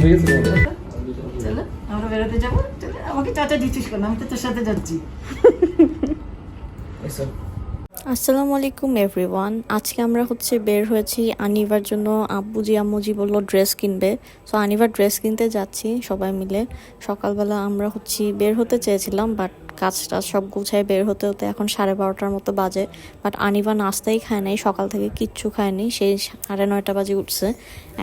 চলো আমরা বেরোতে যাবো। আমাকে চাচা দিচ্ছিস কেন? আমি তো তোর সাথে যাচ্ছি। আসসালামু আলাইকুম এভরিওয়ান। আজকে আমরা বের হয়েছি আনিবার জন্য। আব্বুজি আম্মুজি বললো ড্রেস কিনবে, সো আনিবার ড্রেস কিনতে যাচ্ছি সবাই মিলে। সকালবেলা আমরা বের হতে চেয়েছিলাম, বাট কাজটা সব গুছায় বের হতে হতে এখন 12:30টার মতো বাজে। বাট আনিবা নাস্তাই খায় নাই, সকাল থেকে কিচ্ছু খায়নি, সেই 9:30 বাজে উঠছে।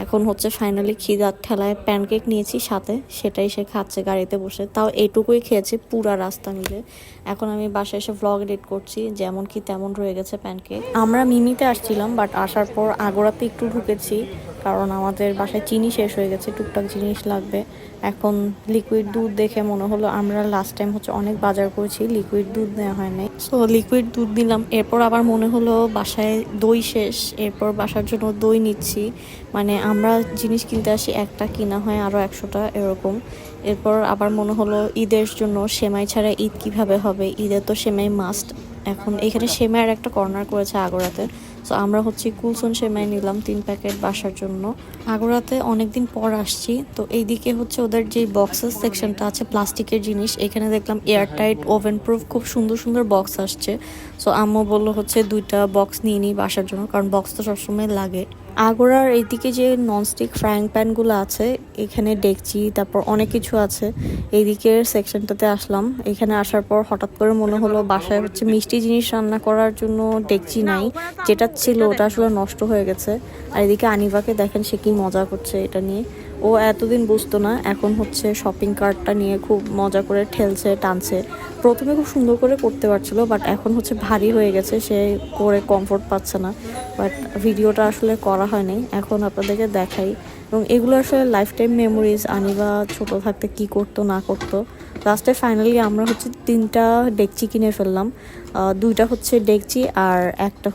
এখন ফাইনালি খিদার ঠেলায় প্যানকেক নিয়েছি সাথে, সেটাই সে খাচ্ছে গাড়িতে বসে। তাও এইটুকুই খেয়েছে পুরা রাস্তা মিলে। এখন আমি বাসায় এসে ভ্লগ এডিট করছি, যেমন কি তেমন রয়ে গেছে প্যানকেক। আমরা মিমিতে আসছিলাম, বাট আসার পর আগোড়াতে একটু ঢুকেছি, কারণ আমাদের বাসায় চিনি শেষ হয়ে গেছে, টুকটাক জিনিস লাগবে। এখন লিকুইড দুধ দেখে মনে হলো আমরা লাস্ট টাইম অনেক বাজার করেছি, লিকুইড দুধ নেওয়া হয় নাই, সো লিকুইড দুধ নিলাম। এরপর আবার মনে হলো বাসায় দই শেষ, এরপর বাসার জন্য দই নিচ্ছি। মানে আমরা জিনিস কিনতে আসি, একটা কিনা হয় আরও 100টা এরকম। এরপর আবার মনে হলো ঈদের জন্য সেমাই ছাড়া ঈদ কিভাবে হবে, ঈদের তো সেমাই মাস্ট। এখন এখানে সেমাইয়ের একটা কর্নার করেছে আগোড়াতে, সো আমরা কুলসন সেমাই নিলাম 3 প্যাকেট বাসার জন্য। আগোড়াতে অনেকদিন পর আসছি, তো এইদিকে ওদের যে বক্সেস সেকশনটা আছে প্লাস্টিকের জিনিস, এখানে দেখলাম এয়ারটাইট ওভেন প্রুফ খুব সুন্দর সুন্দর বক্স আসছে। সো আম্মু বললো 2টা বক্স নিয়ে নিই বাসার জন্য, কারণ বক্স তো সবসময় লাগে। আগোড়ার এইদিকে যে ননস্টিক ফ্রাইং প্যানগুলো আছে, এখানে ডেকচি, তারপর অনেক কিছু আছে। এইদিকের সেকশনটাতে আসলাম, এখানে আসার পর হঠাৎ করে মনে হলো বাসায় মিষ্টি জিনিস রান্না করার জন্য ডেকচি নাই, যেটা ছিল ওটা আসলে নষ্ট হয়ে গেছে। আর এদিকে আনিবাকে দেখেন, সে কি মজা করছে এটা নিয়ে। ও এতদিন বুঝতো না, এখন শপিং কার্টটা নিয়ে খুব মজা করে ঠেলছে টানছে। প্রথমে খুব সুন্দর করে করতে পারছিল, বাট এখন ভারী হয়ে গেছে, সে করে কমফোর্ট পাচ্ছে না। বাট ভিডিওটা আসলে করা হয়নি, এখন আপনাদেরকে দেখাই। এবং এগুলো আসলে লাইফ টাইম মেমোরিজ, আনিবা ছোট থাকতে কি করতো না করতো। লাস্টে ফাইনালি আমরা 3টা ডেকচি কিনে ফেললাম। 2টা ডেকচি আর একটা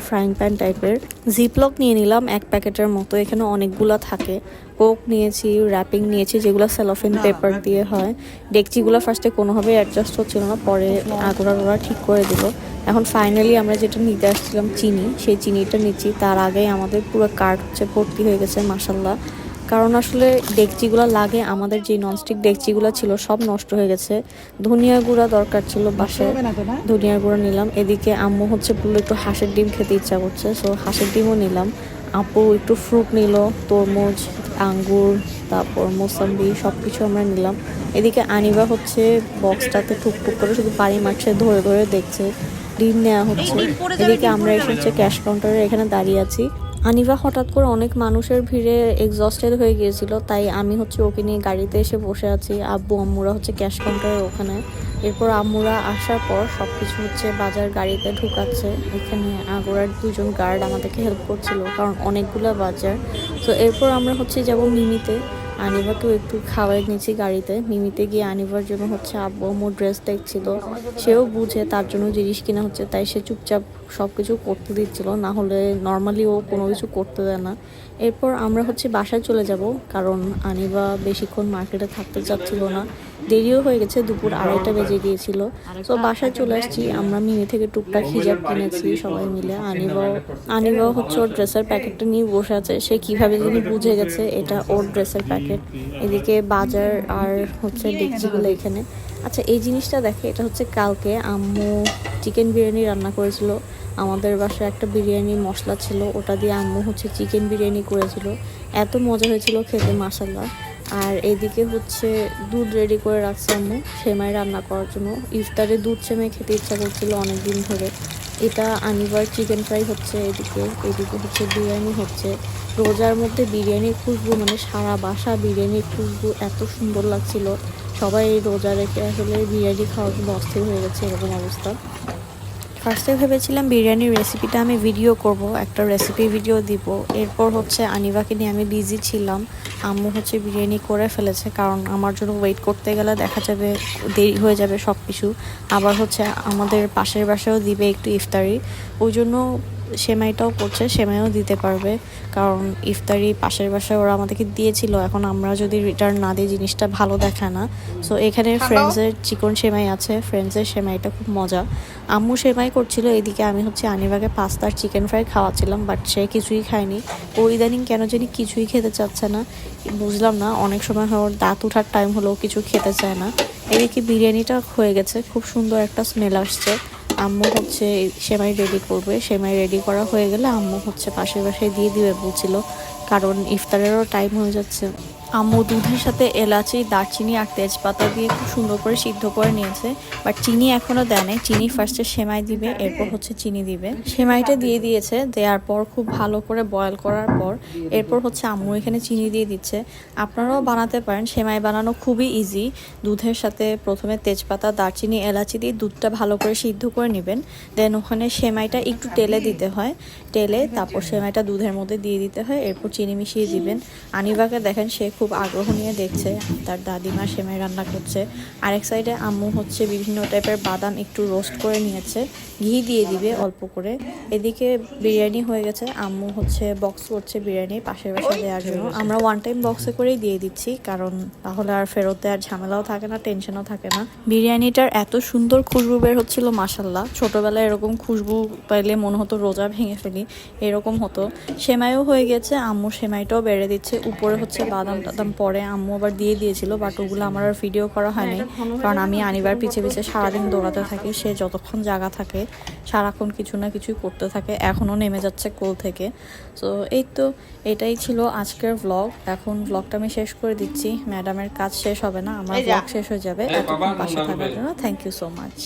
ফ্রাইং প্যান টাইপের। জিপলক নিয়ে নিলাম 1 প্যাকেটের মতো, এখানে অনেকগুলো থাকে। কোক নিয়েছি, র্যাপিং নিয়েছি, যেগুলো সেলোফিন পেপার দিয়ে হয়। ডেকচিগুলো ফার্স্টে কোনোভাবে অ্যাডজাস্ট হচ্ছিল না, পরে আগোড়া ঠিক করে দিল। এখন ফাইনালি আমরা যেটা নিতে আসছিলাম চিনি, সেই চিনিটা নিচ্ছি। তার আগেই আমাদের পুরো কার্ট ভর্তি হয়ে গেছে মাশাল্লাহ। কারণ আসলে ডেকচিগুলো লাগে, আমাদের যে ননস্টিক ডেকচিগুলো ছিল সব নষ্ট হয়ে গেছে। ধনিয়া গুঁড়া দরকার ছিল বাসায়, ধনিয়ার গুঁড়া নিলাম। এদিকে আম্মু বললো একটু হাঁসের ডিম খেতে ইচ্ছা করছে, সো হাঁসের ডিমও নিলাম। আপু একটু ফ্রুট নিল, তরমুজ, আঙ্গুর, তারপর মোসাম্বি, সব কিছু আমরা নিলাম। এদিকে আনিবা বক্সটাতে টুকটুক করে শুধু পানি মারছে, ধরে ধরে দেখছে। ডিম নেওয়া হচ্ছে। এদিকে আমরা এসে ক্যাশ কাউন্টারে এখানে দাঁড়িয়ে আছি। আনিবা হঠাৎ করে অনেক মানুষের ভিড়ে এক্সস্টেড হয়ে গিয়েছিল, তাই আমি ওকে নিয়ে গাড়িতে এসে বসে আছি। আব্বু আম্মুরা ক্যাশ কাউন্টারের ওখানে। এরপর আম্মুরা আসার পর সব কিছু বাজার গাড়িতে ঢুকাচ্ছে। এখানে আগোড়ার 2জন গার্ড আমাদেরকে হেল্প করছিল, কারণ অনেকগুলো বাজার। তো এরপর আমরা যাবো মিমিতে। আনিবাকেও একটু খাওয়াই নিয়েছি গাড়িতে। মিমিতে গিয়ে আনিবার জন্য আব্বু আম্মু ড্রেস দেখছিল, সেও বুঝে তার জন্য জিনিস কিনা তাই সে চুপচাপ সব কিছু করতে দিচ্ছিল, না হলে নর্মালি ও কোনো কিছু করতে দেয় না। এরপর আমরা বাসায় চলে যাব, কারণ আনিবা বেশিক্ষণ মার্কেটে থাকতে চাচ্ছিল না। দেরিও হয়ে গেছে, দুপুর 2:30 বেজে গিয়েছিল। তো বাসায় চলে আসছি আমরা। মিমি থেকে টুকটাক হিজাব কিনেছি সবাই মিলে। আনিবাও ওর ড্রেসের প্যাকেটটা নিয়ে বসে আছে, সে কিভাবে যিনি বুঝে গেছে এটা ওর ড্রেসের প্যাকেট। এদিকে বাজার আর ডেকচিগুলো এখানে। আচ্ছা, এই জিনিসটা দেখে, এটা কালকে আম্মু চিকেন বিরিয়ানি রান্না করেছিল। আমাদের বাসায় একটা বিরিয়ানি মশলা ছিল, ওটা দিয়ে আম্মু চিকেন বিরিয়ানি করেছিল। এত মজা হয়েছিল খেতে মাশাল্লাহ। আর এদিকে দুধ রেডি করে রাখছে আম্মু সেমাই রান্না করার জন্য। ইফতারে দুধ সেমাই খেতে ইচ্ছা করছিল অনেক দিন ধরে। এটা আনিবার চিকেন ফ্রাই এদিকে বিরিয়ানি রোজার মধ্যে বিরিয়ানির খুশবু, মানে সারা বাসা বিরিয়ানির খুশবু, এত সুন্দর লাগছিল। সবাই রোজা রেখে আসলে বিরিয়ানি খাওয়ার জন্য অস্থির হয়ে গেছে, এরকম অবস্থা। ফার্স্টে ভেবেছিলাম বিরিয়ানির রেসিপিটা আমি ভিডিও করব, একটা রেসিপি ভিডিও দিব। এরপর আনিবাকে নিয়ে আমি বিজি ছিলাম। আম্মু বিরিয়ানি করে ফেলেছে, কারণ আমার জন্য ওয়েট করতে গেলে দেখা যাবে দেরি হয়ে যাবে সব কিছু। আবার আমাদের পাশের বাসায়ও দিবে একটু ইফতারি, ওই জন্য সেমাইটাও করছে, সেমাইও দিতে পারবে, কারণ ইফতারি পাশের বাসায় ওরা আমাদেরকে দিয়েছিল, এখন আমরা যদি রিটার্ন না দিই জিনিসটা ভালো দেখায় না। সো এখানে ফ্রেন্ডসের চিকন সেমাই আছে, ফ্রেন্ডসের সেমাইটা খুব মজা। আম্মু সেমাই করছিল, এদিকে আমি হচ্ছে আনিবাকে পাস্তা আর চিকেন ফ্রাই খাওয়াচ্ছিলাম, বাট সে কিছুই খায়নি। ও ইদানিং কেন জানি কিছুই খেতে চাচ্ছে না, বুঝলাম না, অনেক সময় হয় ওর দাঁত ওঠার টাইম হলেও কিছু খেতে চায় না। এদিকে বিরিয়ানিটা হয়ে গেছে, খুব সুন্দর একটা স্মেল আসছে। আম্মু হচ্ছে সেমাই রেডি করবে, সেমাই রেডি করা হয়ে গেলে আম্মু হচ্ছে পাশের বাসায় দিয়ে দিবে বলছিল, কারণ ইফতারেরও টাইম হয়ে যাচ্ছে। আম্মু দুধের সাথে এলাচি, দারচিনি আর তেজপাতা দিয়ে খুব সুন্দর করে সিদ্ধ করে নিয়েছে, বাট চিনি এখনও দেয় নাই। চিনি ফার্স্টে সেমাই দিবে, এরপর হচ্ছে চিনি দিবে। সেমাইটা দিয়ে দিয়েছে, দেওয়ার পর খুব ভালো করে বয়েল করার পর এরপর হচ্ছে আম্মু এখানে চিনি দিয়ে দিচ্ছে। আপনারাও বানাতে পারেন, সেমাই বানানো খুবই ইজি। দুধের সাথে প্রথমে তেজপাতা, দারচিনি, এলাচি দিয়ে দুধটা ভালো করে সিদ্ধ করে নেবেন, দেন ওখানে সেমাইটা একটু টেলে দিতে হয়, টেলে তারপর সেমাইটা দুধের মধ্যে দিয়ে দিতে হয়, এরপর চিনি মিশিয়ে দিবেন। আনিবাকে দেখেন, সে খুব আগ্রহ নিয়ে দেখছে তার দাদিমা সেমাই রান্না করছে। আরেক সাইডে আম্মু হচ্ছে বিভিন্ন টাইপের বাদাম একটু রোস্ট করে নিয়েছে, ঘি দিয়ে দিবে অল্প করে। এদিকে বিরিয়ানি হয়ে গেছে, আম্মু হচ্ছে বক্স করছে বিরিয়ানি পাশের বাসায় দেওয়ার জন্য। আমরা ওয়ান টাইম বক্সে করেই দিয়ে দিচ্ছি, কারণ তাহলে আর ফেরত দেওয়ার ঝামেলাও থাকে না, টেনশনও থাকে না। বিরিয়ানিটার এত সুন্দর খুশবু বের হচ্ছিল, মাশাল্লাহ। ছোটবেলায় এরকম খুশবু পাইলে মনে হতো রোজা ভেঙে ফেলি, এরকম হতো। সেমাইও হয়ে গেছে, আম্মু সেমাইটাও বেড়ে দিচ্ছে। উপরে হচ্ছে বাদাম টাদাম পরে আম্মু আবার দিয়ে দিয়েছিল, বাট ওগুলো আমার আর ভিডিও করা হয়নি, কারণ আমি আনিবার পিছে পিছে সারাদিন দৌড়াতে থাকি। সে যতক্ষণ জায়গা থাকে সারাক্ষণ কিছু না কিছুই করতে থাকে, এখনও নেমে যাচ্ছে কোল থেকে। সো এই তো, এটাই ছিল আজকের ভ্লগ। এখন ভ্লগটা আমি শেষ করে দিচ্ছি, ম্যাডামের কাজ শেষ হবে না, আমার ভ্লগ শেষ হয়ে যাবে। এতক্ষণ পাশে থাকার জন্য থ্যাংক ইউ সো মাচ।